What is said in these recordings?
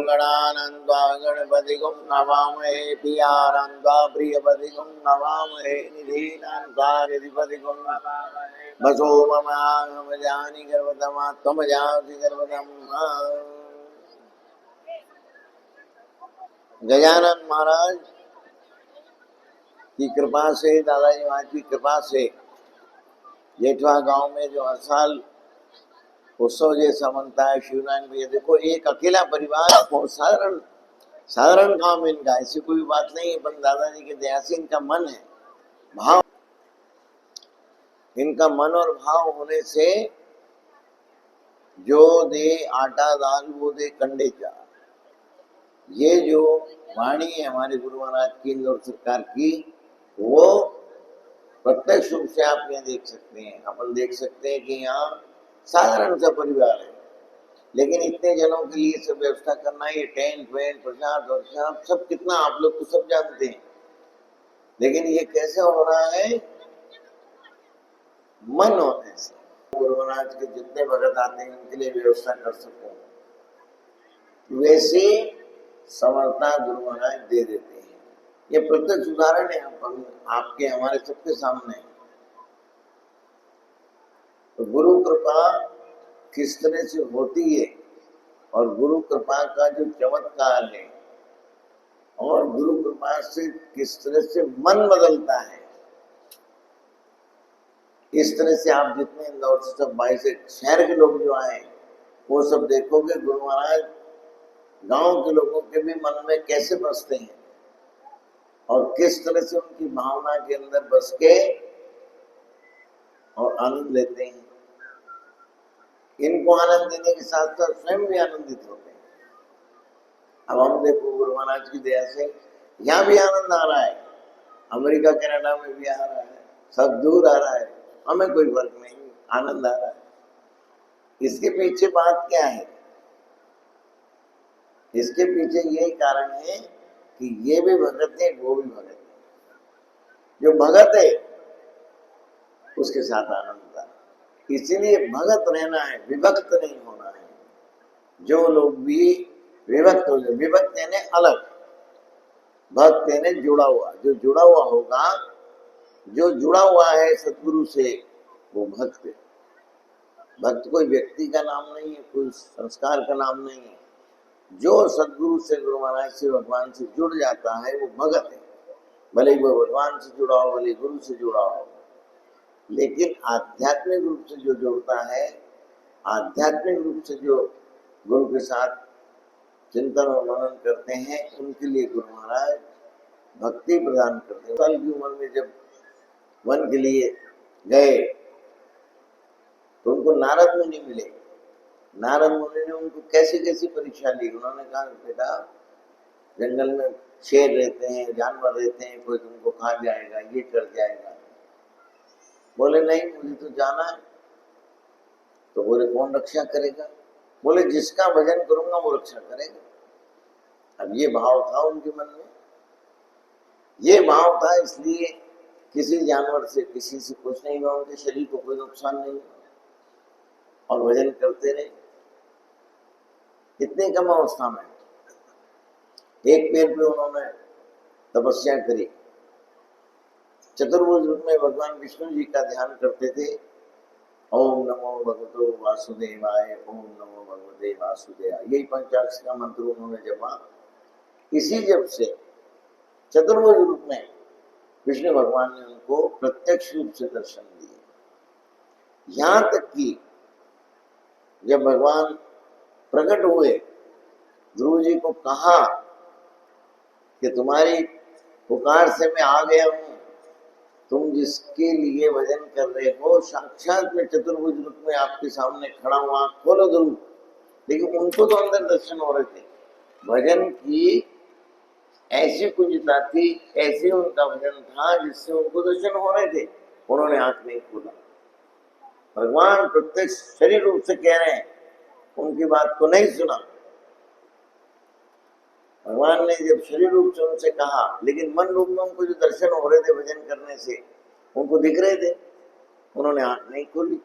गणानन्त्वा गणपतिगुं नमामहे प्रियानन्त्वा प्रियपतिगुं नमामहे निधीनान्त्वा निधिपतिगुं वसो ममागमजानि गर्वतमा त्वमजासि गर्वतम्। गजानन महाराज की कृपा से, दादाजी महाराज की कृपा से जेठवा गांव में जो हर साल उत्सव जैसा बनता है शिवनारायण भैया, देखो एक अकेला परिवार बहुत साधारण काम इनका, ऐसी कोई बात नहीं है, पर दादाजी के दया से इनका मन है, भाव, इनका मन और भाव होने से जो दे आटा दाल वो दे कंडे चार। ये जो वाणी है हमारे गुरु महाराज की इंदौर सरकार की, वो प्रत्यक्ष रूप से आप यहाँ देख सकते हैं। अपन देख सकते हैं कि यहाँ साधारण सा परिवार है, लेकिन इतने जनों के लिए सब व्यवस्था करना, ये टेंट वेंट प्रसाद वर्षाद सब कितना, आप लोग तो सब जानते हैं, लेकिन ये कैसे हो रहा है? मन होने से। गुरु महाराज के जितने भगत आते हैं उनके लिए व्यवस्था कर सकूं, वैसे समर्था गुरु महाराज दे देते हैं। ये प्रत्यक्ष उदाहरण है आपके हमारे सबके सामने। तो गुरु कृपा किस तरह से होती है और गुरु कृपा का जो चमत्कार है और गुरु कृपा से किस तरह से मन बदलता है, इस तरह से आप जितने इंदौर से सब 22 शहर के लोग जो आए वो सब देखोगे गुरु महाराज गांव के लोगों के भी मन में कैसे बसते हैं और किस तरह से उनकी भावना के अंदर बस के और आनंद लेते हैं। इनको आनंद देने के साथ साथ स्वयं भी आनंदित होते हैं। अब हम देखो गुरु महाराज की दया से यहाँ भी आनंद आ रहा है, अमेरिका कनाडा में भी आ रहा है, सब दूर आ रहा है, हमें कोई फर्क नहीं, आनंद आ रहा है। इसके पीछे बात क्या है? इसके पीछे यही कारण है कि ये भी भगत है, वो भी भगत है। जो भगत है उसके साथ आनंद आता है, इसीलिए भगत रहना है, विभक्त नहीं होना है। जो लोग भी विभक्त हो जाए, विभक्त यानी अलग, भक्त यानी जुड़ा हुआ, जो जुड़ा हुआ होगा, जो जुड़ा हुआ है सतगुरु से वो भक्त है। भक्त कोई व्यक्ति का नाम नहीं है, कोई संस्कार का नाम नहीं है। जो सदगुरु से, गुरु महाराज से, भगवान से जुड़ जाता है वो भगत है, भले ही वो भगवान से जुड़ा हो, भले गुरु से जुड़ा हो। लेकिन आध्यात्मिक रूप से जो जुड़ता है, आध्यात्मिक रूप से जो गुरु के साथ चिंतन और मनन करते हैं, उनके लिए गुरु महाराज भक्ति प्रदान करते हैं। साल की उम्र में जब वन के लिए गए तो उनको नारद मुनि मिले। नारद मुनि ने उनको कैसी कैसी परीक्षा ली। उन्होंने कहा बेटा जंगल में शेर रहते हैं, जानवर रहते हैं, कोई तुमको खा जाएगा, ये कर जाएगा। बोले नहीं, मुझे तो जाना है। तो बोले कौन रक्षा करेगा? बोले जिसका भजन करूंगा वो रक्षा करेगा। अब ये भाव था उनके मन में, ये भाव था, इसलिए किसी जानवर से, किसी से कुछ नहीं हुआ, उनके शरीर को कोई नुकसान नहीं हुआ और भजन करते रहे। इतने कम अवस्था में एक पेड़ पे उन्होंने तपस्या करी। चतुर्भुज रूप में भगवान विष्णु जी का ध्यान करते थे। ओम नमो भगवतो वासुदेवाय, ओम नमो भगवते वासुदेवाय, यही पंचाक्षर का मंत्र उन्होंने जपा। इसी जब से चतुर्भुज रूप में विष्णु भगवान ने उनको प्रत्यक्ष रूप से दर्शन दिए। यहां तक कि जब भगवान प्रकट हुए, गुरु जी को कहा कि तुम्हारी पुकार से मैं आ गया हूं, तुम जिसके लिए भजन कर रहे हो साक्षात में चतुर्भुज रूप में आपके सामने खड़ा हुआ, खोलो जरूर। लेकिन उनको तो अंदर दर्शन हो रहे थे। भजन की ऐसी कुंजता थी, ऐसे उनका भजन था जिससे उनको दर्शन हो रहे थे। उन्होंने आंख नहीं खोला। भगवान प्रत्यक्ष शरीर रूप से कह रहे हैं, उनकी बात को नहीं सुना। भगवान ने जब शरीर रूप से उनसे कहा, लेकिन मन रूप में उनको जो दर्शन हो रहे थे भजन करने से, उनको दिख रहे थे, उन्होंने आंख नहीं खोली।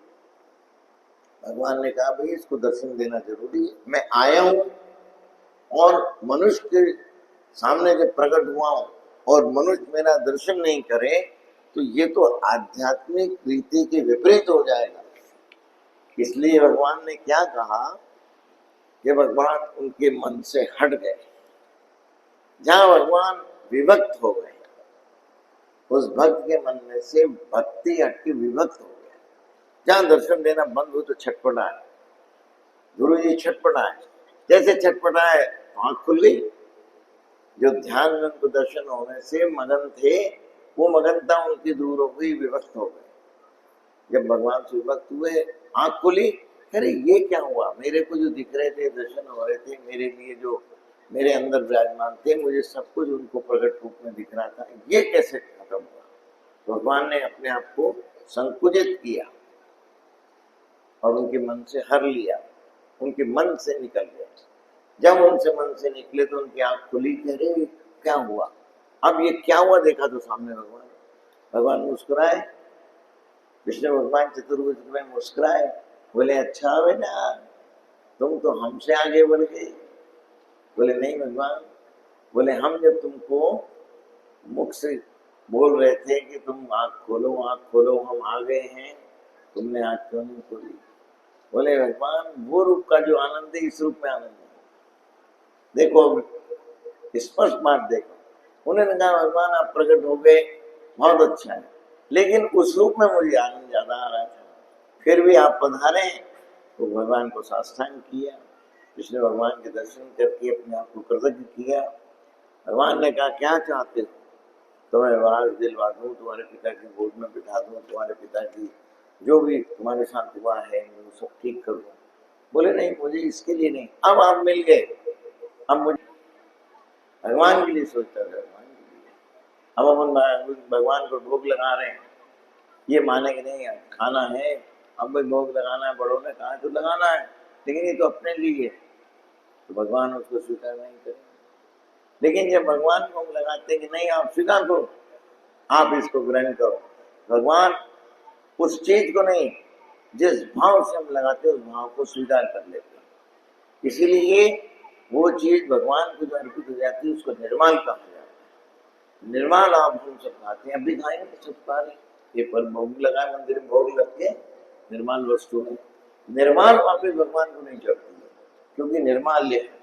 भगवान ने कहा भाई इसको दर्शन देना जरूरी है, मैं आया हूं और मनुष्य के सामने जब प्रकट हुआ हूं और मनुष्य मेरा दर्शन नहीं करे तो ये तो आध्यात्मिक रीति के विपरीत हो जाएगा। इसलिए भगवान ने क्या कहा कि भगवान उनके मन से हट गए। जहां भगवान विभक्त हो गए, उस भक्त के मन में से भक्ति हट के विभक्त हो गया। जहां दर्शन देना बंद हो तो छटपटाए, गुरु जी छटपटाए, जैसे छटपटाए आंख खुल गई। जो ध्यान में उनको दर्शन होने से मगन थे, वो मगनता उनकी दूर हो गई, विभक्त हो गए। जब भगवान से विभक्त हुए, आंख खुली, अरे ये क्या हुआ, मेरे को जो दिख रहे थे, दर्शन हो रहे थे, मेरे लिए जो मेरे अंदर विराजमान थे, मुझे सब कुछ उनको प्रकट रूप में दिख रहा था, ये कैसे खत्म हुआ। भगवान ने अपने आप को संकुचित किया और उनके मन से हर लिया, उनके मन से निकल गया। जब उनसे मन से निकले तो उनकी आंख खुली, कह रहे क्या हुआ, अब ये क्या हुआ, देखा तो सामने भगवान मुस्कुराए, विष्णु भगवान चतुर्भुज में मुस्कुराए, बोले अच्छा बेटा तुम तो हमसे आगे बढ़ गए। बोले नहीं भगवान, बोले हम जब तुमको मुख से बोल रहे थे कि तुम आंख खोलो हम आ गए हैं, तुमने आंख क्यों नहीं खोली। बोले भगवान वो रूप का जो आनंद है इस रूप में आनंद है, देखो स्पष्ट बात देखो। उन्होंने कहा भगवान आप प्रकट हो गए, बहुत अच्छा है, लेकिन उस रूप में मुझे आनंद ज्यादा आ रहा था, फिर भी आप पधारे। तो भगवान को साष्टांग किया, कृष्ण भगवान के दर्शन करके अपने आप को कृतज्ञ किया। भगवान ने कहा क्या चाहते हो, तो मैं वराज दिलवा दूं, तुम्हारे पिता की गोद में बिठा दूं, तुम्हारे पिता की जो भी तुम्हारे साथ हुआ है वो सब ठीक कर दूं। बोले नहीं मुझे इसके लिए नहीं, अब आप मिल गए, अब मुझे भगवान के लिए सोचता है, भगवान के लिए। अब अपन भगवान को भोग लगा रहे हैं, ये माने कि नहीं खाना है, अब भाई भोग लगाना है, बड़ों ने कहा तो लगाना है, लेकिन ये तो अपने लिए है, तो भगवान उसको स्वीकार नहीं करेंगे। लेकिन जब भगवान को हम लगाते हैं कि नहीं आप स्वीकार करो, आप इसको ग्रहण करो, भगवान उस चीज को नहीं, जिस भाव से हम लगाते हैं उस भाव को स्वीकार कर लेते हैं। इसीलिए वो चीज भगवान को जो अर्पित हो जाती है उसको निर्माण कहा जाता है। निर्माण आप हम सब खाते हैं, अभी खाएंगे सब खा रहे, ये पर भोग लगा, मंदिर में भोग लग के निर्माण वस्तु में, निर्माण वापिस भगवान को नहीं चढ़ती है, क्योंकि निर्माल्य है।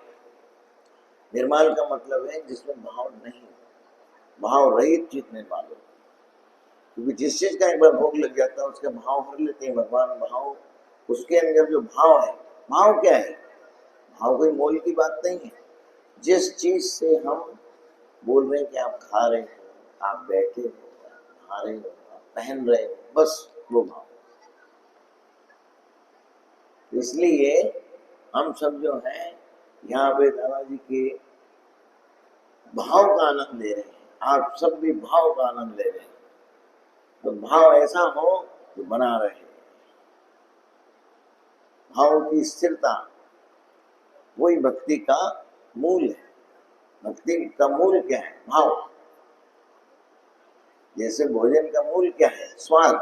निर्माण का मतलब है जिसमें भाव नहीं, भाव रहित चीज निर्माण होती है। क्योंकि जिस चीज का एक बार भोग लग जाता है उसके भाव हर लेते हैं भगवान। भाव उसके अंदर जो भाव है, भाव क्या है, भाव कोई मोल की बात नहीं है। जिस चीज से हम बोल रहे हैं कि आप खा रहे हो, आप बैठे हो, आप खा रहे हो, आप पहन रहे हो, बस वो भाव। इसलिए हम सब जो हैं यहाँ पे दादाजी के भाव का आनंद ले रहे हैं, आप सब भी भाव का आनंद ले रहे हैं। तो भाव ऐसा हो तो बना रहे, भाव की स्थिरता वही भक्ति का मूल है। भक्ति का मूल क्या है, भाव। जैसे भोजन का मूल क्या है, स्वाद,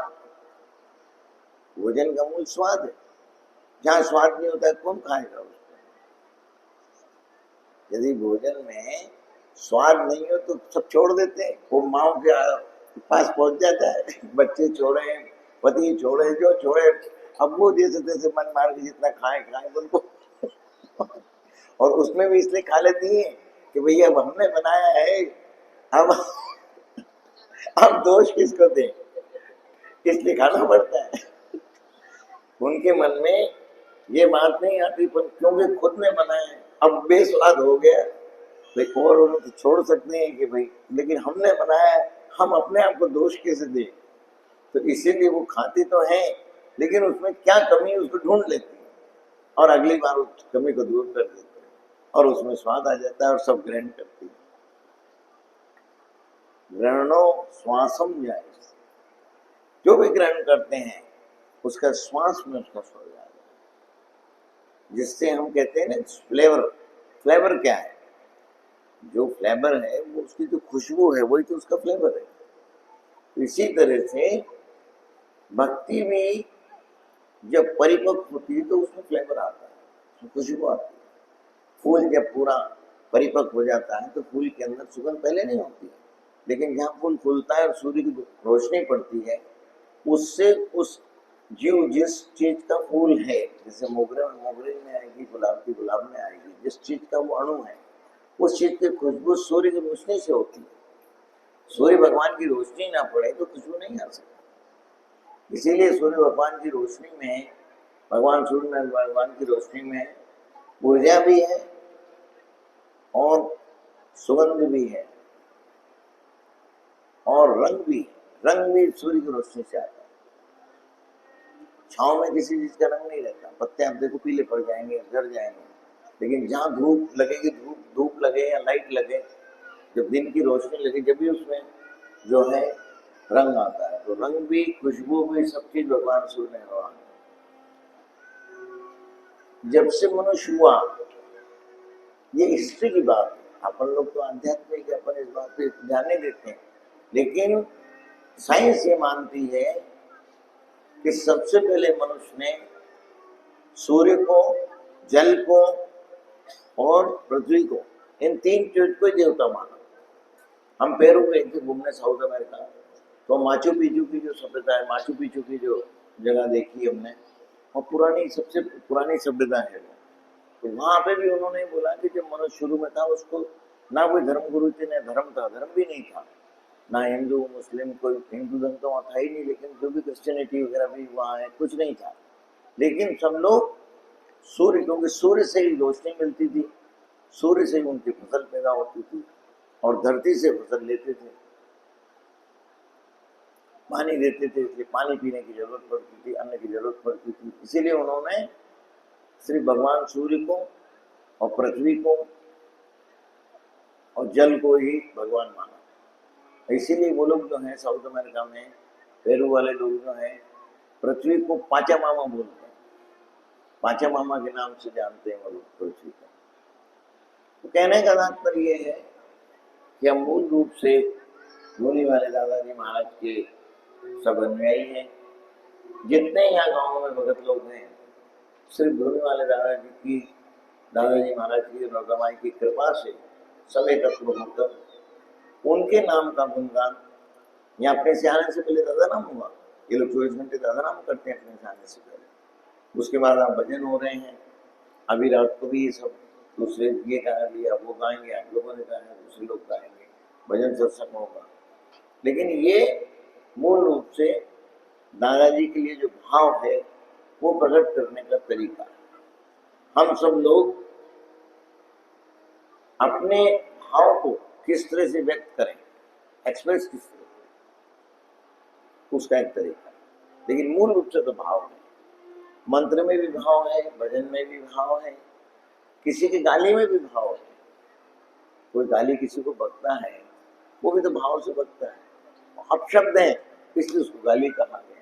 भोजन का मूल स्वाद है। जहां स्वाद नहीं होता है कौन खाएगा उसको। यदि भोजन में स्वाद नहीं हो तो सब छोड़ देते हैं, वो माँ के पास पहुंच जाता है, बच्चे छोड़े, पति छोड़े, जो छोड़े, अब वो जैसे तैसे मन मार के जितना खाए उनको और उसमें भी इसलिए खा लेती है कि भैया अब हमने बनाया है, अब दोष किसको दें, इसलिए खाना पड़ता है। उनके मन में ये बात नहीं आती, पर क्योंकि खुद ने बनाया है, अब बेस्वाद हो गया भाई, और उन्हें तो छोड़ सकते हैं कि भाई, लेकिन हमने बनाया है, हम अपने आप को दोष कैसे दें। तो इसीलिए वो खाती तो है, लेकिन उसमें क्या कमी है उसको ढूंढ लेती है और अगली बार उस कमी को दूर कर देती है और उसमें स्वाद आ जाता है और सब ग्रहण करती है। ग्रहणो श्वासम जाए, जो भी ग्रहण करते हैं उसका श्वास में उसका स्वाद आ जाता है, जिससे हम कहते हैं ना फ्लेवर। फ्लेवर क्या है, जो फ्लेवर है वो उसकी जो खुशबू है वही तो उसका फ्लेवर है। तो इसी तरह से भक्ति भी जब परिपक्व होती है तो उसमें फ्लेवर आता है, उसमें खुशबू आती है। फूल जब पूरा परिपक्व हो जाता है तो फूल के अंदर सुगंध पहले नहीं होती है, लेकिन जहाँ फूल फूलता है और सूर्य की रोशनी पड़ती है उससे उस जीव जिस चीज का फूल है, जैसे मोगरे में आएगी, गुलाब में आएगी, जिस चीज का वो अणु है उस चीज की खुशबू सूर्य की रोशनी से होती है। सूर्य भगवान की रोशनी ना पड़े तो खुशबू नहीं आ सकती। इसीलिए सूर्य भगवान की रोशनी में, भगवान सूर्य में भगवान की रोशनी में ऊर्जा भी है और सुगंध भी है और रंग भी सूर्य की रोशनी से आता है। छांव में किसी चीज का रंग नहीं रहता, पत्ते आप देखो पीले पड़ जाएंगे, झड़ जाएंगे, लेकिन जहाँ धूप लगेगी, धूप लगे या लाइट लगे, जब दिन की रोशनी लगे, जब भी उसमें जो है रंग आता है। तो रंग भी, खुशबू भी, सब चीज भगवान सूर्य ने भगवान। जब से मनुष्य हुआ, ये हिस्ट्री की बात है, अपन लोग तो आध्यात्मिक, अपन इस बात पे ध्यान नहीं देते हैं, लेकिन साइंस ये मानती है कि सबसे पहले मनुष्य ने सूर्य को, जल को और पृथ्वी को, इन तीन चीज को देवता माना। हम पेरू गए थे घूमने साउथ अमेरिका, तो माचू पिचू की जो सभ्यता है, माचू पिचू की जो जगह देखी हमने, और पुरानी, सबसे पुरानी सभ्यता है। तो वहां पे भी उन्होंने बोला कि जब मनुष्य शुरू में था उसको ना कोई धर्म गुरु थे, ना धर्म था, धर्म भी नहीं था, ना हिंदू मुस्लिम, कोई हिंदू धर्म तो वहाँ था ही नहीं, लेकिन जो भी क्रिश्चियनिटी वगैरह भी वहाँ है, कुछ नहीं था। लेकिन सब लोग सूर्य, क्योंकि सूर्य से ही रोशनी मिलती थी, सूर्य से ही उनकी फसल पैदा होती थी और धरती से फसल लेते थे, पानी देते थे, इसलिए पानी पीने की जरूरत पड़ती थी, अन्न की जरूरत पड़ती थी। इसीलिए उन्होंने सिर्फ भगवान सूर्य को और पृथ्वी को और जल को ही भगवान माना। इसीलिए वो लोग जो हैं साउथ अमेरिका में, पेरू वाले लोग जो हैं, पृथ्वी को पाचा मामा बोलते हैं, पाचा मामा के नाम से जानते हैं वो लोग पृथ्वी को। तो कहने का तात्पर्य ये है कि हम मूल रूप से धोनी वाले दादाजी महाराज के सब अनुयायी हैं। जितने यहाँ गांव में भगत लोग हैं, सिर्फ धोनी वाले दादाजी महाराज की रमाई की कृपा से सब एकत्र होकर उनके नाम का गुणगान, या अपने से आने से पहले दादा नाम हुआ, ये लोग 24 घंटे दादा नाम करते हैं अपने से आने से पहले। उसके बाद आप भजन हो रहे हैं, अभी रात को भी ये सब दूसरे ये गा लिया, वो गाएंगे, आप लोगों ने गाया, दूसरे लोग गाएंगे, भजन सत्संग होगा। लेकिन ये मूल रूप से दादाजी के लिए जो भाव है वो प्रकट करने का तरीका है। हम सब लोग अपने भाव को किस तरह से व्यक्त करें, एक्सप्रेस किस तरह, उसका एक तरीका है। लेकिन मूल रूप से तो भाव है, मंत्र में भी भाव है, भजन में भी भाव है, किसी की गाली में भी भाव है। कोई गाली किसी को बकता है, वो भी तो भाव से बकता है, अपशब्द है इसलिए उसको गाली कहा गया।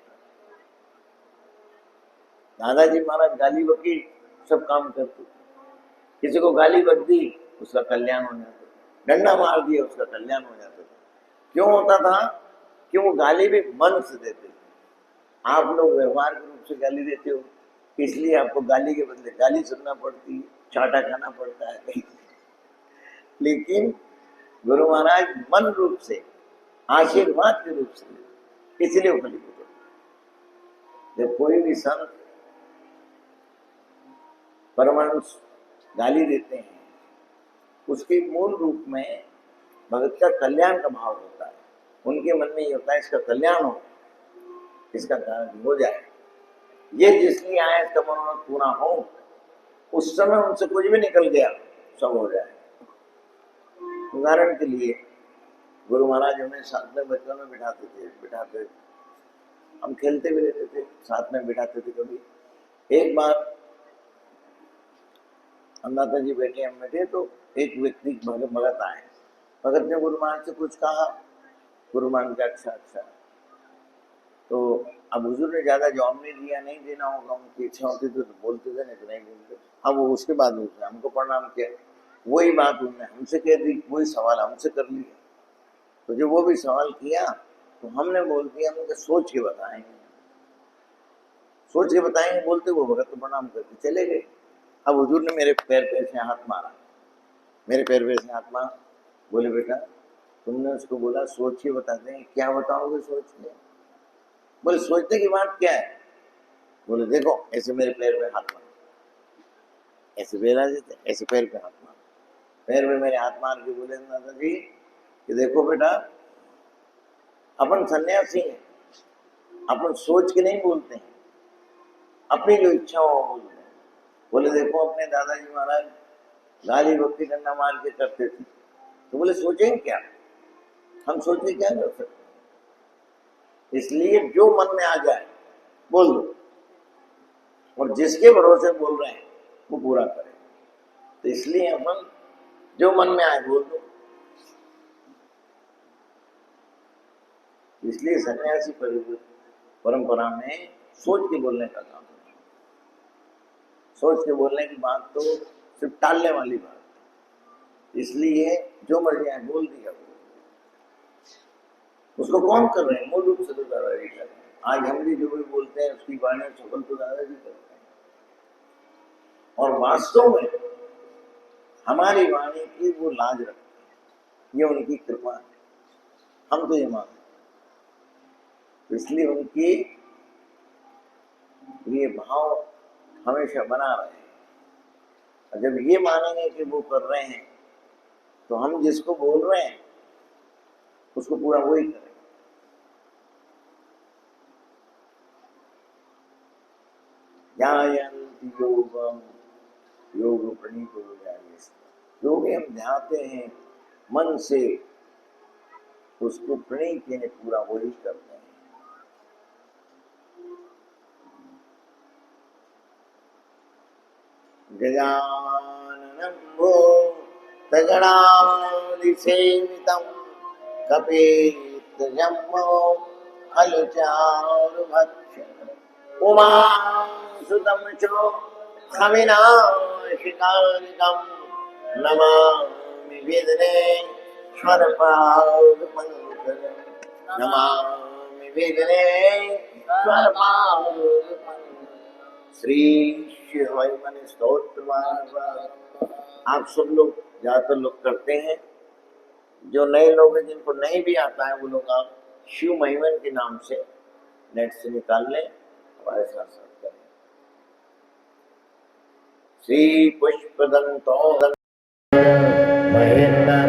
दादाजी महाराज गाली बकी सब काम करते थे, किसी को गाली बक दी उसका कल्याण हो जाता था, डंडा मार दिया उसका कल्याण हो जाता था। क्यों होता था? कि वो गाली भी मन से देते थे। आप लोग व्यवहार के रूप से गाली देते हो, इसलिए आपको गाली के बदले गाली सुनना पड़ती है, चाटा खाना पड़ता है। लेकिन गुरु महाराज मन रूप से, आशीर्वाद के रूप से, इसलिए वो गाली देते। जब कोई भी संत परमांश गाली देते हैं, उसके मूल रूप में भगत का कल्याण का भाव होता है। उनके मन में ये होता है इसका कल्याण हो, इसका कारण हो जाए, ये जिसलिए आए इसका मनोरथ पूरा हो। उस समय उनसे कुछ भी निकल गया सब हो जाए। उदाहरण के लिए गुरु महाराज हमें साथ में बचपन में बिठाते, हम खेलते भी रहते थे, साथ में बिठाते थे। कभी एक बार अन्नाता जी बैठे, हम बैठे, तो एक व्यक्ति भगत आए, भगत ने गुरु महाराज से कुछ कहा, गुरु महाराज का अच्छा। तो अब हुजूर ने ज्यादा जवाब नहीं दिया, नहीं देना होगा, उनकी इच्छा होती तो बोलते थे, नहीं तो नहीं बोलते। अब वो उसके बाद उसने हमको प्रणाम किया, वही बात उन्होंने हमसे कह दी, वही सवाल हमसे कर लिया। तो जब वो भी सवाल किया तो हमने बोल दिया, हम सोच के बताएंगे, बोलते वो भगत तो प्रणाम करके चले गए। अब हुजूर ने मेरे पैर पे से हाथ मारा, मेरे पैर पे से आत्मा बोले बेटा तुमने उसको बोला सोच के बताते हैं, क्या बताओगे सोच के? बोले सोचने की बात क्या है? बोले देखो ऐसे मेरे पैर पे हाथ मारो, ऐसे पैर आ जाते, ऐसे पैर पे हाथ मारो। पैर में मेरे हाथ मार के बोले दादा जी कि देखो बेटा अपन सन्यासी हैं, अपन सोच के नहीं बोलते हैं, अपनी जो इच्छा हो बोलते हैं। बोले देखो अपने दादाजी महाराज गाली भक्ति डंडा मार के करते थे, तो बोले सोचेंगे क्या, हम सोच के क्या कर सकते? इसलिए जो मन में आ जाए बोल दो, और जिसके भरोसे बोल रहे हैं वो पूरा करें। तो इसलिए अपन जो मन में आए बोल दो। इसलिए सन्यासी परंपरा में सोच के बोलने का काम है। सोच के बोलने की बात तो सिर्फ टालने वाली बात है। इसलिए जो मर्जी आए बोल दिया, उसको कौन कर रहे हैं? मूल रूप से तो दादाजी कर रहे हैं। आज हम भी जो भी बोलते हैं उसकी वाणी सफल तो दादाजी करते हैं, और वास्तव में हमारी वाणी की वो लाज रखते हैं, ये उनकी कृपा है, हम तो ये मानते हैं। इसलिए उनकी ये भाव हमेशा बना रहे हैं। जब ये मानेंगे कि वो कर रहे हैं तो हम जिसको बोल रहे हैं उसको पूरा वही करें। ध्यायन्ति योगम योग प्रणीतो जायेस्ते। जो भी हम ध्याते हैं मन से उसको प्रणीत यानी पूरा वही करते हैं। गजाननं भूतगणाधिसेवितं कपित्थजम्बो फलचारुभक्षणम् उमासुतं च अविनाशिकारिकं नमामि विघ्नेश्वरपादपङ्कजं। नमामि विघ्नेश्वरपादपङ्कजं। श्री शिवमन स्तोत्र। आप सब लोग ज्यादातर लोग करते हैं, जो नए लोग हैं जिनको नहीं भी आता है वो लोग आप शिव महिमन के नाम से नेट से निकाल लें, हमारे साथ साथ करें। श्री पुष्पदंतो महेंद्र